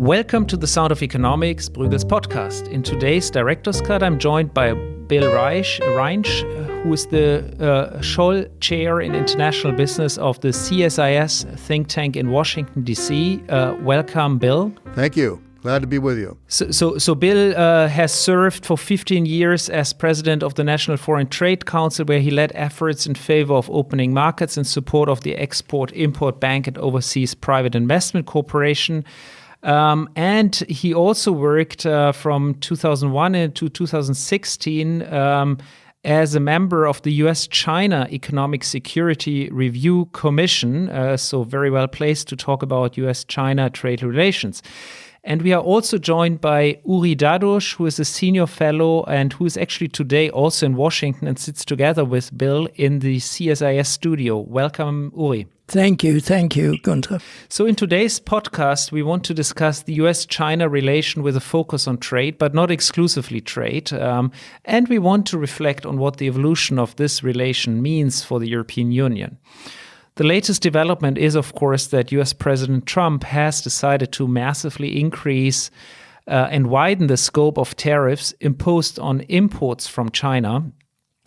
Welcome to the Sound of Economics, Bruegel's podcast. In today's Director's Cut, I'm joined by Bill Reinsch, who is the Scholl Chair in International Business of the CSIS think tank in Washington, D.C. Welcome, Bill. Thank you. Glad to be with you. So Bill has served for 15 years as president of the National Foreign Trade Council, where he led efforts in favor of opening markets in support of the Export-Import Bank and Overseas Private Investment Corporation. And he also worked from 2001 to 2016 as a member of the U.S.-China Economic Security Review Commission, so very well placed to talk about U.S.-China trade relations. And we are also joined by Uri Dadush, who is a senior fellow and who is actually today also in Washington and sits together with Bill in the CSIS studio. Welcome, Uri. Thank you, Guntram. So in today's podcast, we want to discuss the U.S.-China relation with a focus on trade, but not exclusively trade. And we want to reflect on what the evolution of this relation means for the European Union. The latest development is, of course, that U.S. President Trump has decided to massively increase and widen the scope of tariffs imposed on imports from China.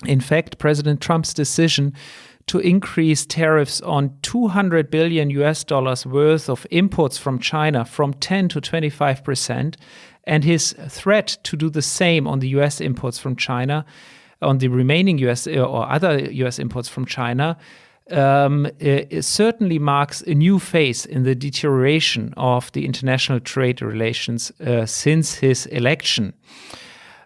In fact, President Trump's decision to increase tariffs on $200 billion worth of imports from China from 10 to 25%, and his threat to do the same on the U.S. imports from China, on the remaining U.S. or other U.S. imports from China, it certainly marks a new phase in the deterioration of the international trade relations since his election.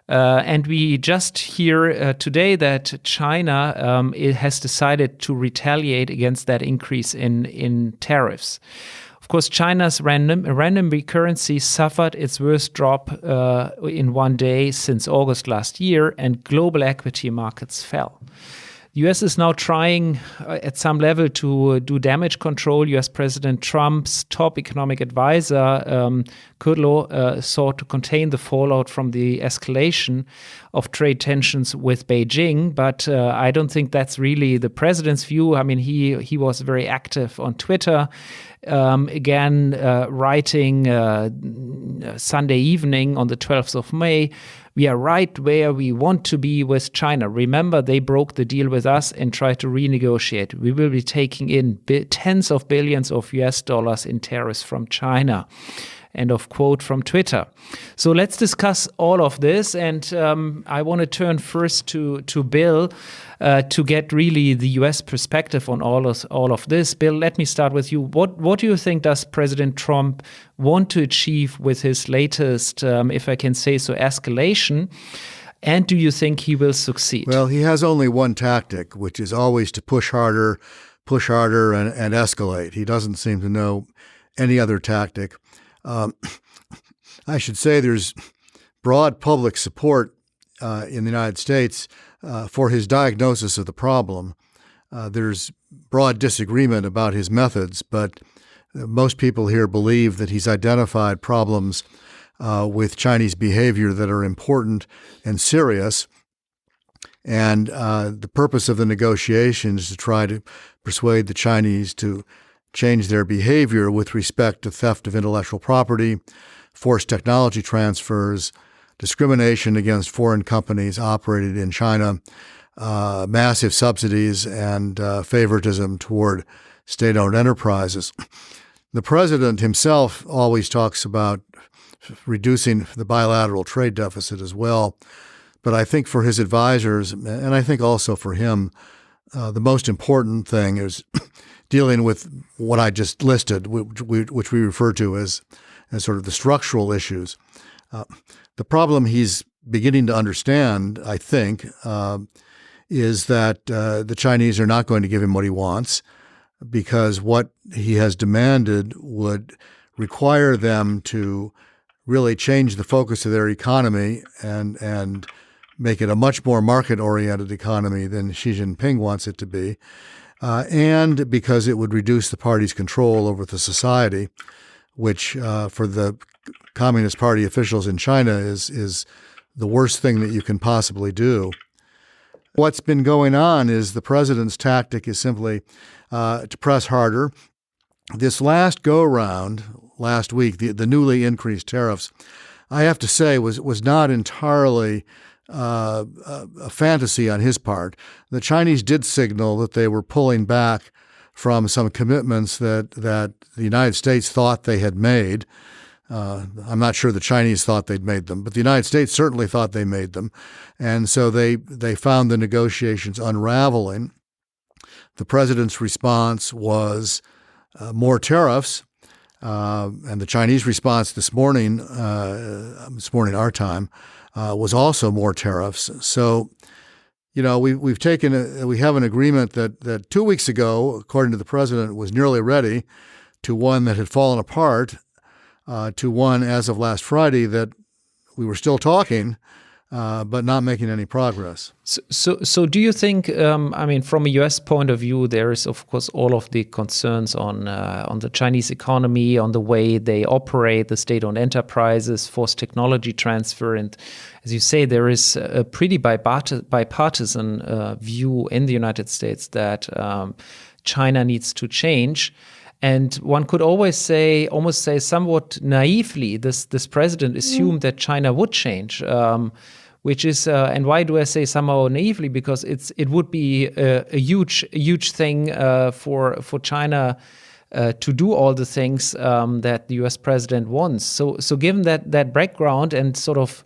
And we just hear today that China it has decided to retaliate against that increase in tariffs. Of course, China's renminbi currency suffered its worst drop in one day since August last year, and global equity markets fell. The U.S. is now trying at some level to do damage control. U.S. President Trump's top economic advisor, Kudlow, sought to contain the fallout from the escalation of trade tensions with Beijing. But I don't think that's really the president's view. I mean, he was very active on Twitter, writing Sunday evening on the 12th of May, "We are right where we want to be with China. Remember, they broke the deal with us and tried to renegotiate. We will be taking in tens of billions of US dollars in tariffs from China." End of quote from Twitter. So let's discuss all of this. And I want to turn first to Bill to get really the U.S. perspective on all of this. Bill, let me start with you. What do you think does President Trump want to achieve with his latest, if I can say so, escalation? And do you think he will succeed? Well, he has only one tactic, which is always to push harder, and escalate. He doesn't seem to know any other tactic. I should say there's broad public support in the United States for his diagnosis of the problem. There's broad disagreement about his methods, but most people here believe that he's identified problems with Chinese behavior that are important and serious. And the purpose of the negotiation is to try to persuade the Chinese to change their behavior with respect to theft of intellectual property, forced technology transfers, discrimination against foreign companies operated in China, massive subsidies, and favoritism toward state-owned enterprises. The president himself always talks about reducing the bilateral trade deficit as well. But I think for his advisors, and I think also for him, the most important thing is dealing with what I just listed, which we refer to as sort of the structural issues. The problem he's beginning to understand, I think, is that the Chinese are not going to give him what he wants, because what he has demanded would require them to really change the focus of their economy and make it a much more market-oriented economy than Xi Jinping wants it to be. And because it would reduce the party's control over the society, which for the Communist Party officials in China is the worst thing that you can possibly do. What's been going on is the president's tactic is simply to press harder. This last go-round, last week, the newly increased tariffs, I have to say was not entirely a fantasy on his part. The Chinese did signal that they were pulling back from some commitments that the United States thought they had made. I'm not sure the Chinese thought they'd made them, but the United States certainly thought they made them. And so they found the negotiations unraveling. The president's response was more tariffs, and the Chinese response this morning our time, was also more tariffs. So, we have an agreement that 2 weeks ago, according to the president, was nearly ready, to one that had fallen apart, to one as of last Friday that we were still talking, but not making any progress. So do you think, from a U.S. point of view, there is, of course, all of the concerns on the Chinese economy, on the way they operate, the state-owned enterprises, forced technology transfer. And as you say, there is a pretty bipartisan view in the United States that China needs to change. And one could almost say somewhat naively, this president assumed that China would change, which is, and why do I say somehow naively? Because it would be a huge thing for China to do all the things that the U.S. president wants. So given that background and sort of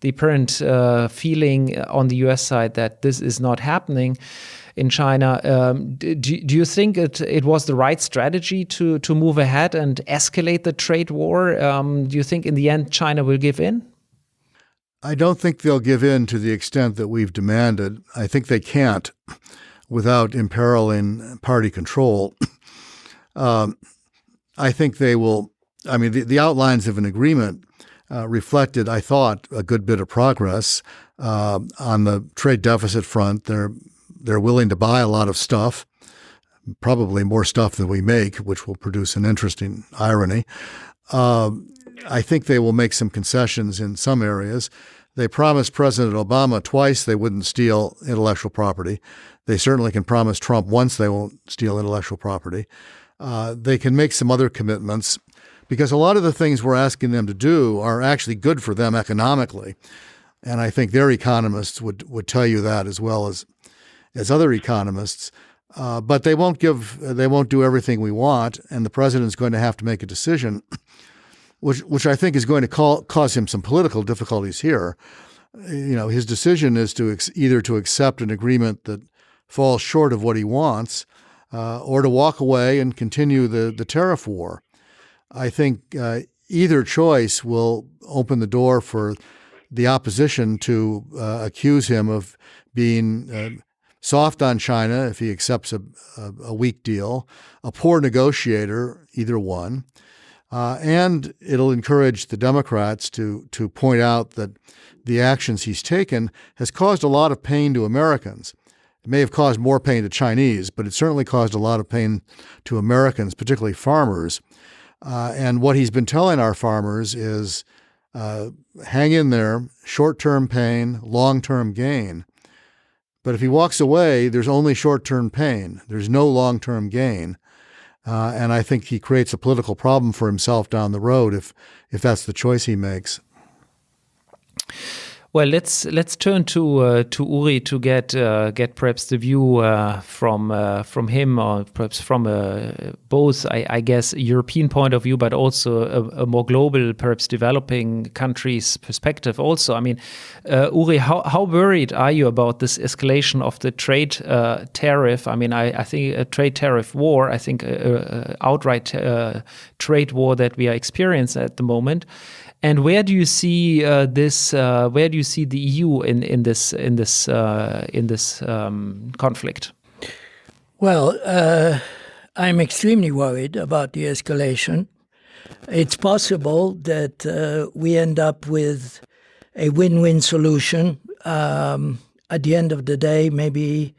the apparent feeling on the U.S. side that this is not happening in China, do you think it was the right strategy to move ahead and escalate the trade war? Do you think in the end China will give in? I don't think they'll give in to the extent that we've demanded. I think they can't without imperiling party control. I think they will. I mean, the outlines of an agreement reflected, I thought, a good bit of progress on the trade deficit front. They're willing to buy a lot of stuff, probably more stuff than we make, which will produce an interesting irony. I think they will make some concessions in some areas. They promised President Obama twice they wouldn't steal intellectual property. They certainly can promise Trump once they won't steal intellectual property. They can make some other commitments because a lot of the things we're asking them to do are actually good for them economically. And I think their economists would tell you that as well as other economists. But they won't do everything we want, and the president's going to have to make a decision, which I think is going to cause him some political difficulties here. His decision is either to accept an agreement that falls short of what he wants, or to walk away and continue the tariff war. I think either choice will open the door for the opposition to accuse him of being soft on China if he accepts a weak deal, a poor negotiator, either one. And it'll encourage the Democrats to point out that the actions he's taken has caused a lot of pain to Americans. It may have caused more pain to Chinese, but it certainly caused a lot of pain to Americans, particularly farmers. And what he's been telling our farmers is hang in there, short-term pain, long-term gain. But if he walks away, there's only short-term pain. There's no long-term gain. And I think he creates a political problem for himself down the road if that's the choice he makes. Well, let's turn to Uri to get perhaps the view from him, or perhaps from both, I guess, European point of view, but also a more global, perhaps developing countries' perspective. Also, I mean, Uri, how worried are you about this escalation of the trade tariff? I mean, I think a trade tariff war. I think outright trade war that we are experiencing at the moment. And where do you see this? Where do you see the EU in this conflict? Well, I'm extremely worried about the escalation. It's possible that we end up with a win-win solution at the end of the day, maybe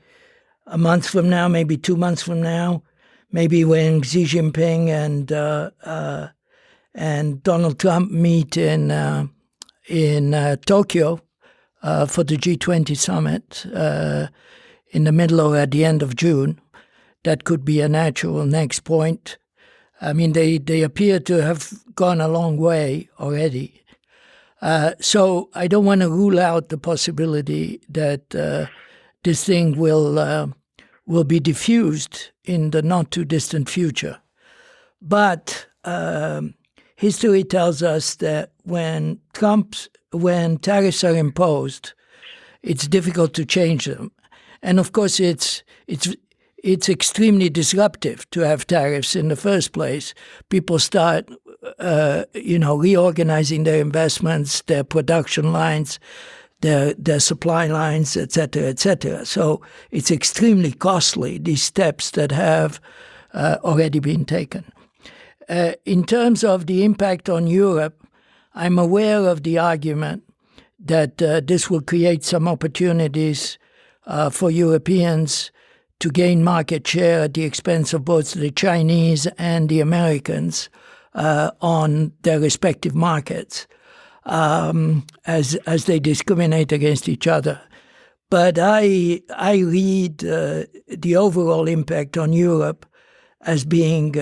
a month from now, maybe 2 months from now, maybe when Xi Jinping and Donald Trump meet in Tokyo for the G20 summit in the middle or at the end of June. That could be a natural next point. I mean, they appear to have gone a long way already. So I don't want to rule out the possibility that this thing will be diffused in the not too distant future. But history tells us that when tariffs are imposed, it's difficult to change them. And of course, it's extremely disruptive to have tariffs in the first place. People start, reorganizing their investments, their production lines, their supply lines, et cetera, et cetera. So it's extremely costly, these steps that have already been taken. In terms of the impact on Europe, I'm aware of the argument that this will create some opportunities for Europeans to gain market share at the expense of both the Chinese and the Americans on their respective markets as they discriminate against each other. But I read the overall impact on Europe as being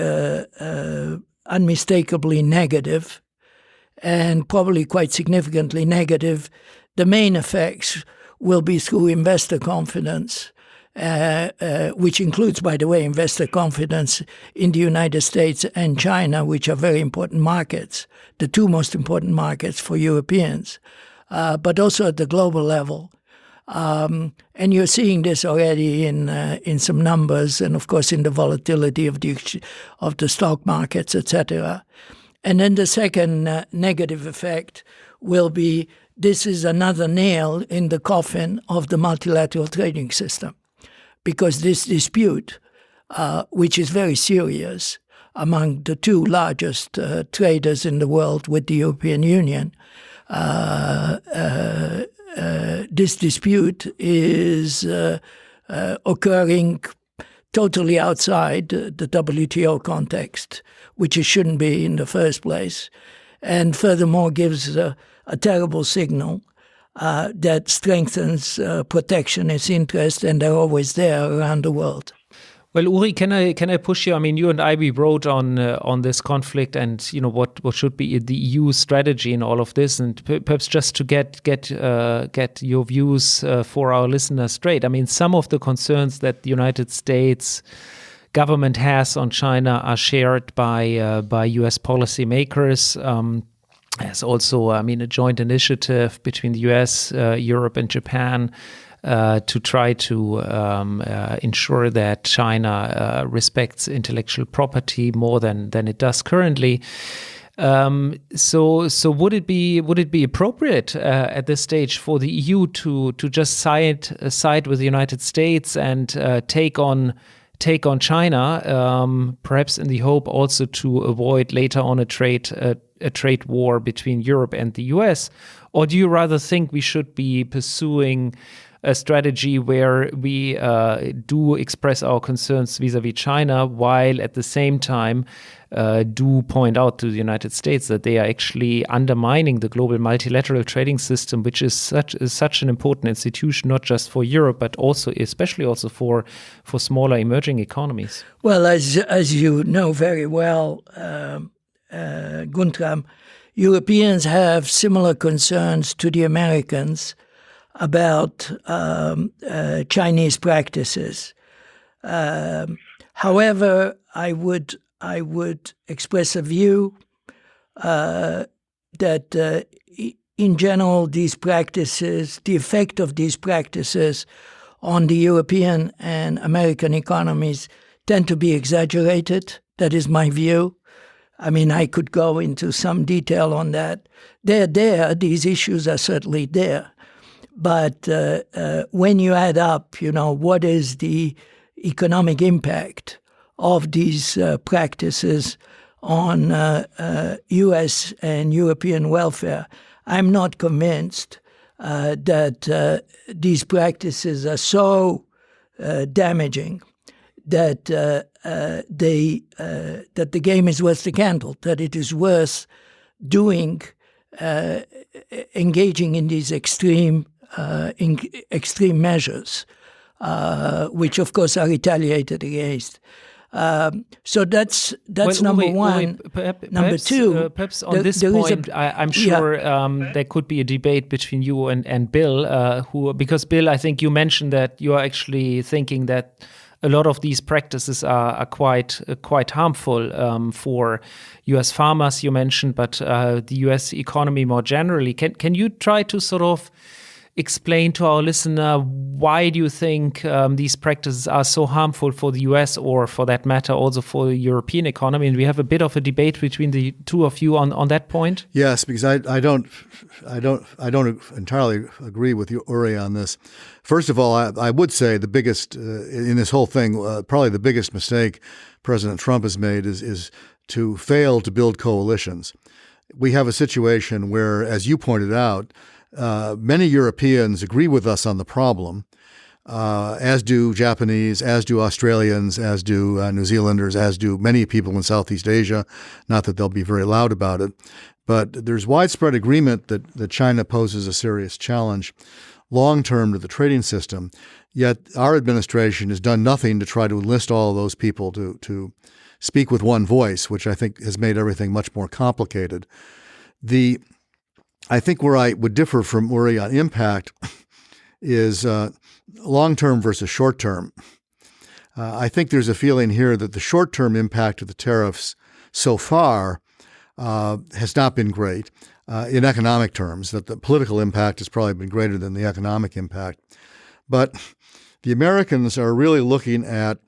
unmistakably negative, and probably quite significantly negative. The main effects will be through investor confidence, which includes, by the way, investor confidence in the United States and China, which are very important markets, the two most important markets for Europeans, but also at the global level. And you're seeing this already in some numbers, and of course in the volatility of the stock markets, etc. And then the second negative effect will be this is another nail in the coffin of the multilateral trading system, because this dispute, which is very serious among the two largest traders in the world with the European Union, this dispute is occurring totally outside the WTO context, which it shouldn't be in the first place, and furthermore gives a terrible signal that strengthens protectionist interests, and they're always there around the world. Well, Uri, can I push you? I mean, you and I, we wrote on this conflict, and what should be the EU strategy in all of this, and perhaps just to get your views for our listeners straight. I mean, some of the concerns that the United States government has on China are shared by U.S. policymakers. There's also, a joint initiative between the U.S., Europe, and Japan to try to ensure that China respects intellectual property more than it does currently. So would it be appropriate at this stage for the EU to just side with the United States and take on China, perhaps in the hope also to avoid later on a trade war between Europe and the US? Or do you rather think we should be pursuing a strategy where we do express our concerns vis-a-vis China, while at the same time do point out to the United States that they are actually undermining the global multilateral trading system, which is such an important institution, not just for Europe, but also, especially also for smaller emerging economies? Well, as you know very well, Guntram, Europeans have similar concerns to the Americans about Chinese practices. However, I would express a view that in general these practices, the effect of these practices on the European and American economies tend to be exaggerated. That is my view. I mean, I could go into some detail on that. They're there. These issues are certainly there. But when you add up, what is the economic impact of these practices on U.S. and European welfare, I'm not convinced that these practices are so damaging that that the game is worth the candle, that it is worth doing, engaging in these extreme measures, which of course are retaliated against. So that's number one. Number two, perhaps on this point, I'm sure there could be a debate between you and Bill, because Bill, I think you mentioned that you are actually thinking that a lot of these practices are quite harmful for U.S. farmers, you mentioned, but the U.S. economy more generally. Can you try to sort of explain to our listener why do you think these practices are so harmful for the U.S. or, for that matter, also for the European economy? And we have a bit of a debate between the two of you on that point. Yes, because I don't entirely agree with you, Uri, on this. First of all, I would say the biggest in this whole thing, probably the biggest mistake President Trump has made is to fail to build coalitions. We have a situation where, as you pointed out, many Europeans agree with us on the problem, as do Japanese, as do Australians, as do New Zealanders, as do many people in Southeast Asia. Not that they'll be very loud about it, but there's widespread agreement that China poses a serious challenge long-term to the trading system. Yet our administration has done nothing to try to enlist all of those people to speak with one voice, which I think has made everything much more complicated. I think where I would differ from Uri on impact is long-term versus short-term. I think there's a feeling here that the short-term impact of the tariffs so far has not been great in economic terms, that the political impact has probably been greater than the economic impact. But the Americans are really looking at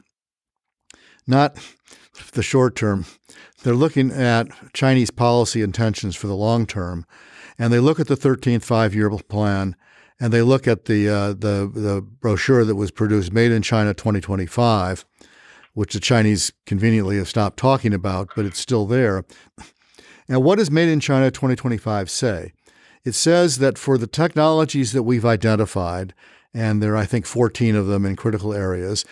not the short term, they're looking at Chinese policy intentions for the long term. And they look at the 13th five-year plan, and they look at the brochure that was produced, Made in China 2025, which the Chinese conveniently have stopped talking about, but it's still there. And what does Made in China 2025 say? It says that for the technologies that we've identified, and there are, I think, 14 of them in critical areas,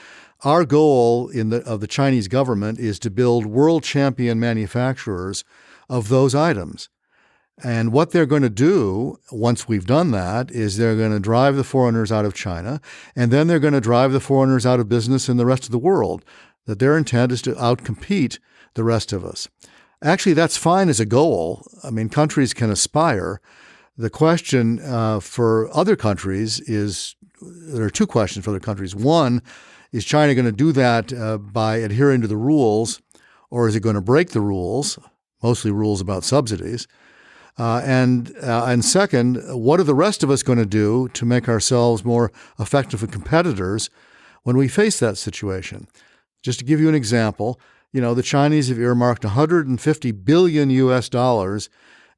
our goal of the Chinese government is to build world champion manufacturers of those items. And what they're going to do once we've done that is they're going to drive the foreigners out of China, and then they're going to drive the foreigners out of business in the rest of the world, that their intent is to outcompete the rest of us. Actually, that's fine as a goal. I mean, countries can aspire. The question for other countries is, there are two questions for other countries. One, is China going to do that by adhering to the rules, or is it going to break the rules, mostly rules about subsidies? And second, what are the rest of us going to do to make ourselves more effective competitors when we face that situation? Just to give you an example, the Chinese have earmarked $150 billion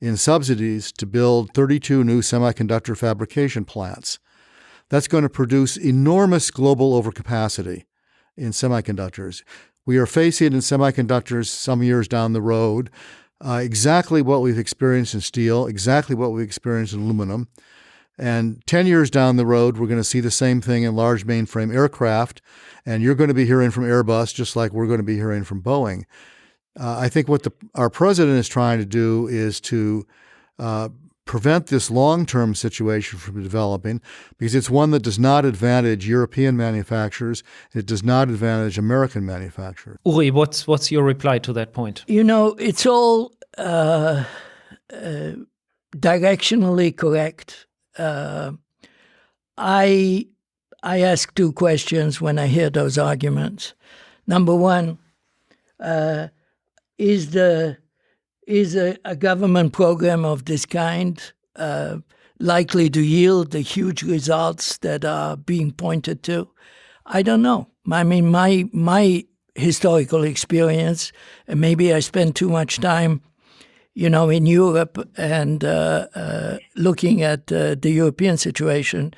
in subsidies to build 32 new semiconductor fabrication plants. That's going to produce enormous global overcapacity in semiconductors. We are facing in semiconductors some years down the road exactly what we've experienced in steel, exactly what we've experienced in aluminum. And 10 years down the road, we're going to see the same thing in large mainframe aircraft, and you're going to be hearing from Airbus just like we're going to be hearing from Boeing. I think what our president is trying to do is to prevent this long-term situation from developing, because it's one that does not advantage European manufacturers. It does not advantage American manufacturers. Uri, what's your reply to that point? It's all directionally correct. I ask two questions when I hear those arguments. Number one, is a government program of this kind likely to yield the huge results that are being pointed to? I don't know. I mean, my historical experience, and maybe I spend too much time, in Europe and looking at the European situation,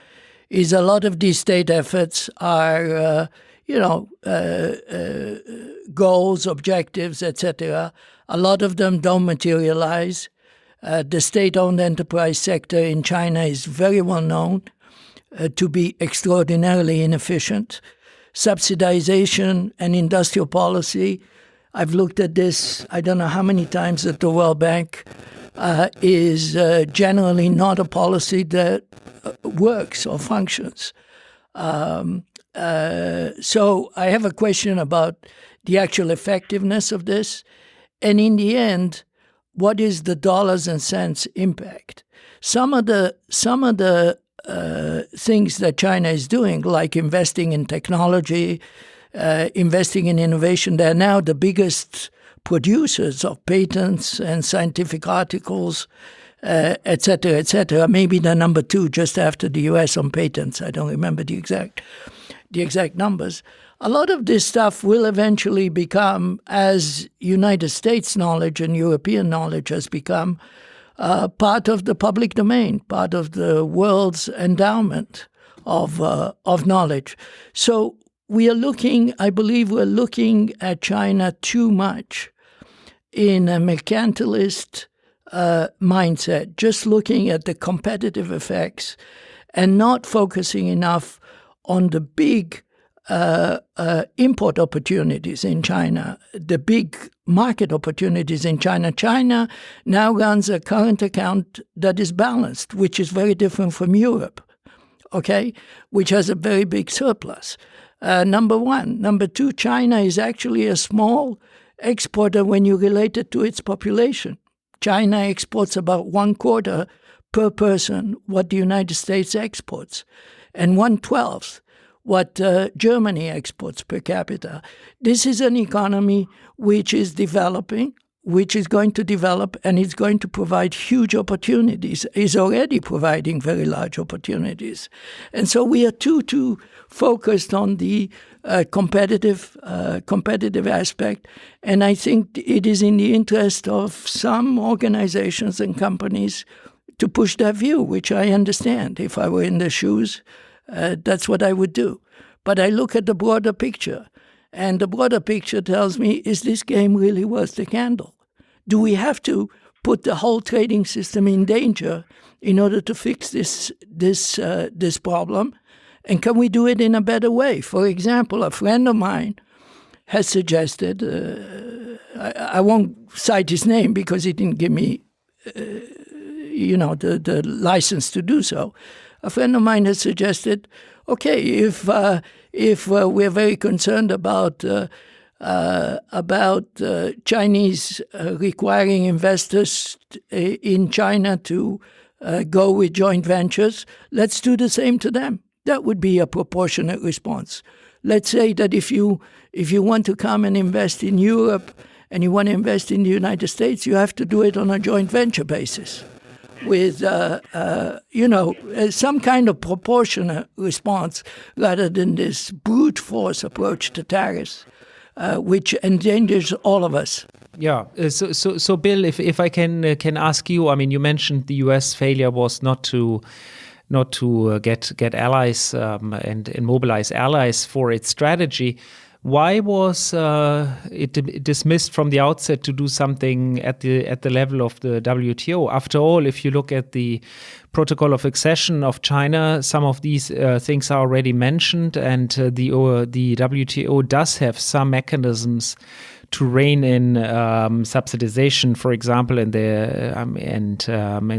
is a lot of these state efforts are, goals, objectives, etc. A lot of them don't materialize. The state-owned enterprise sector in China is very well known to be extraordinarily inefficient. Subsidization and industrial policy, I've looked at this, I don't know how many times at the World Bank, is generally not a policy that works or functions. So I have a question about the actual effectiveness of this, and in the end, what is the dollars and cents impact? Some of the things that China is doing, like investing in technology, investing in innovation, they're now the biggest producers of patents and scientific articles, et cetera, maybe the number 2 just after the US on patents. I don't remember the exact numbers. A lot of this stuff will eventually become, as United States knowledge and European knowledge has become, part of the public domain, part of the world's endowment of knowledge. So I believe we're looking at China too much in a mercantilist mindset, just looking at the competitive effects and not focusing enough on the big import opportunities in China, the big market opportunities in China. China now runs a current account that is balanced, which is very different from Europe, okay, which has a very big surplus. Number one. Number two, China is actually a small exporter when you relate it to its population. China exports about 1/4 per person what the United States exports, and 1/12 what Germany exports per capita. This is an economy which is developing, which is going to develop, and it's going to provide huge opportunities, is already providing very large opportunities. And so we are too focused on the competitive aspect. And I think it is in the interest of some organizations and companies to push that view, which I understand. If I were in their shoes, that's what I would do. But I look at the broader picture, and the broader picture tells me, is this game really worth the candle? Do we have to put the whole trading system in danger in order to fix this problem? And can we do it in a better way? For example, a friend of mine has suggested, I won't cite his name because he didn't give me the license to do so. A friend of mine has suggested, okay, if we're very concerned about Chinese requiring investors in China to go with joint ventures, let's do the same to them. That would be a proportionate response. Let's say that if you want to come and invest in Europe and you want to invest in the United States, you have to do it on a joint venture basis with, some kind of proportionate response rather than this brute force approach to tariffs, which endangers all of us. Yeah. So Bill, if I can ask you, I mean, you mentioned the U.S. failure was not to get allies and mobilize allies for its strategy. Why was it dismissed from the outset to do something at the level of the WTO? After all, if you look at the protocol of accession of China, some of these things are already mentioned, and the WTO does have some mechanisms to rein in subsidization, for example, and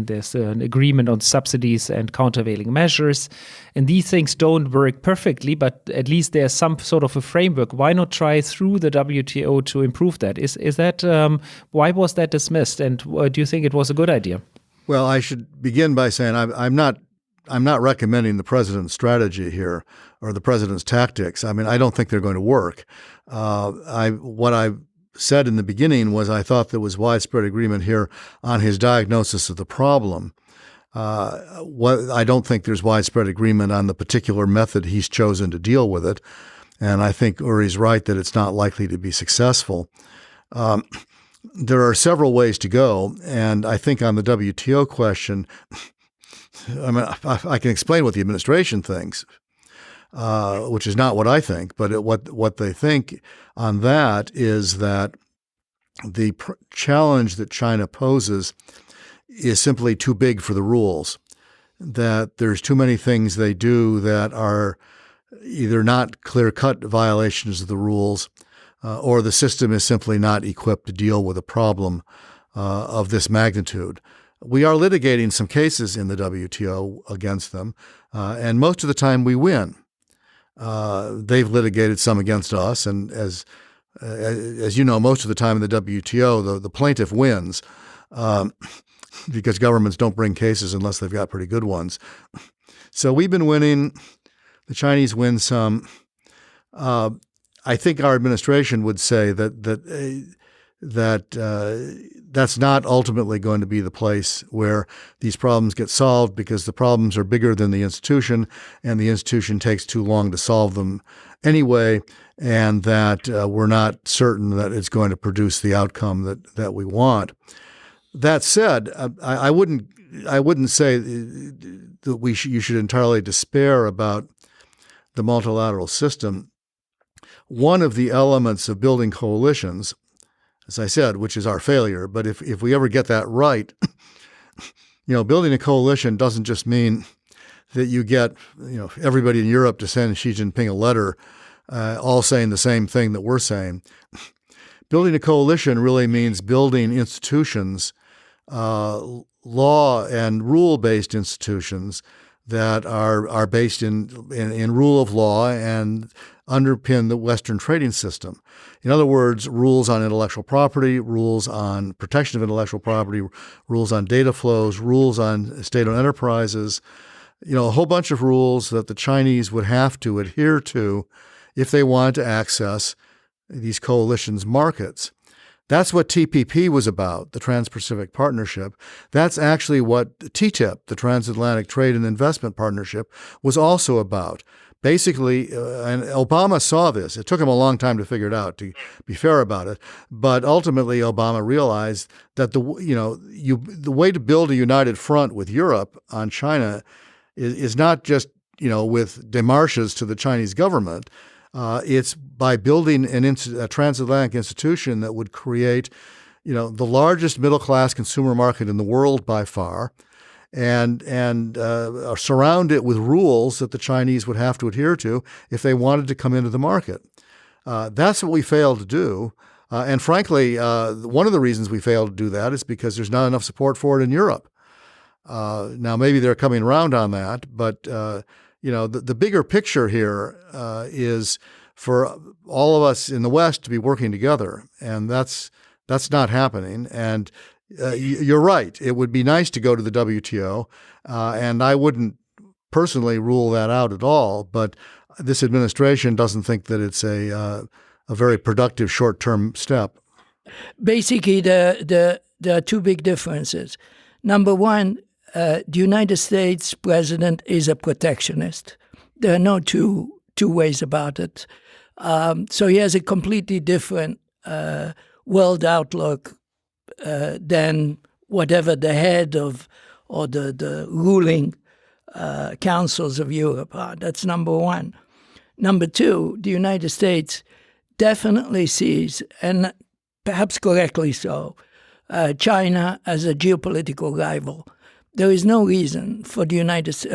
there's an agreement on subsidies and countervailing measures. And these things don't work perfectly, but at least there's some sort of a framework. Why not try through the WTO to improve that? Is that why was that dismissed? And do you think it was a good idea? Well, I should begin by saying I'm not recommending the president's strategy here or the president's tactics. I mean, I don't think they're going to work. What I said in the beginning was I thought there was widespread agreement here on his diagnosis of the problem. I don't think there's widespread agreement on the particular method he's chosen to deal with it. And I think Uri's right that it's not likely to be successful. There are several ways to go. And I think on the WTO question, I mean, I can explain what the administration thinks, which is not what I think, but what they think on that is that the challenge that China poses is simply too big for the rules, that there's too many things they do that are either not clear-cut violations of the rules or the system is simply not equipped to deal with a problem of this magnitude. We are litigating some cases in the WTO against them, and most of the time we win. They've litigated some against us, and as as you know, most of the time in the WTO, the plaintiff wins because governments don't bring cases unless they've got pretty good ones. So we've been winning. The Chinese win some. I think our administration would say that that's not ultimately going to be the place where these problems get solved, because the problems are bigger than the institution, and the institution takes too long to solve them anyway, and that we're not certain that it's going to produce the outcome that we want. That said, I wouldn't say that you should entirely despair about the multilateral system. One of the elements of building coalitions, as I said, which is our failure, but if we ever get that right, building a coalition doesn't just mean that you get everybody in Europe to send Xi Jinping a letter, all saying the same thing that we're saying. Building a coalition really means building institutions, law and rule-based institutions that are based in rule of law and underpin the Western trading system. In other words, rules on intellectual property, rules on protection of intellectual property, rules on data flows, rules on state-owned enterprises, a whole bunch of rules that the Chinese would have to adhere to if they wanted to access these coalitions' markets. That's what TPP was about, the Trans-Pacific Partnership. That's actually what TTIP, the Transatlantic Trade and Investment Partnership, was also about. Basically, and Obama saw this. It took him a long time to figure it out, to be fair about it. But ultimately, Obama realized that the way to build a united front with Europe on China is not just with démarches to the Chinese government. It's by building a transatlantic institution that would create, the largest middle-class consumer market in the world by far, and surround it with rules that the Chinese would have to adhere to if they wanted to come into the market. That's what we failed to do. And frankly, one of the reasons we failed to do that is because there's not enough support for it in Europe. Now, maybe they're coming around on that, but the bigger picture here is for all of us in the West to be working together, and that's not happening. And you're right; it would be nice to go to the WTO, and I wouldn't personally rule that out at all. But this administration doesn't think that it's a very productive short-term step. Basically, there are two big differences. Number one, the United States president is a protectionist. There are no two ways about it. So he has a completely different world outlook than whatever the head of or the ruling councils of Europe are. That's number one. Number two, the United States definitely sees, and perhaps correctly so, China as a geopolitical rival. There is no reason for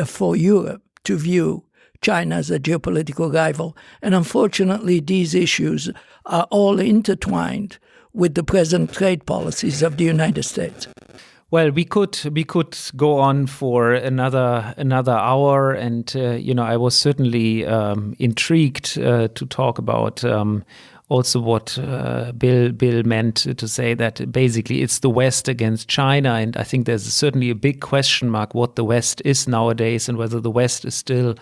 for Europe to view China as a geopolitical rival, and unfortunately, these issues are all intertwined with the present trade policies of the United States. Well, we could go on for another hour, and I was certainly intrigued to talk about also what Bill meant to say that basically it's the West against China, and I think there's certainly a big question mark what the West is nowadays and whether the West is still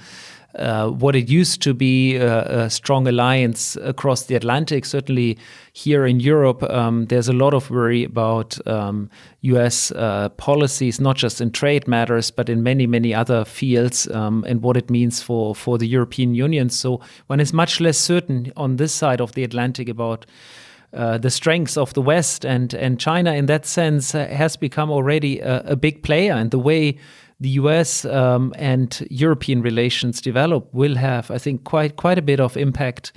what it used to be, a strong alliance across the Atlantic. Certainly here in Europe, there's a lot of worry about U.S. policies, not just in trade matters, but in many, many other fields, and what it means for the European Union. So one is much less certain on this side of the Atlantic about the strengths of the West, and China in that sense has become already a big player, and the way the U.S. And European relations develop will have, I think, quite a bit of impact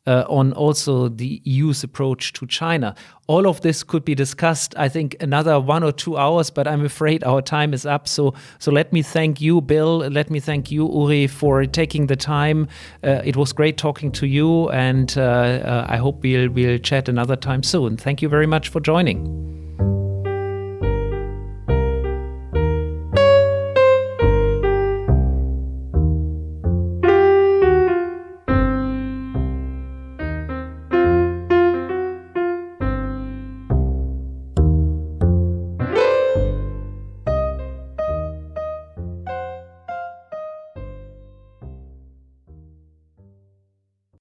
on also the EU's approach to China. All of this could be discussed, I think, another 1 or 2 hours, but I'm afraid our time is up. So let me thank you, Bill. Let me thank you, Uri, for taking the time. It was great talking to you, and I hope we'll chat another time soon. Thank you very much for joining.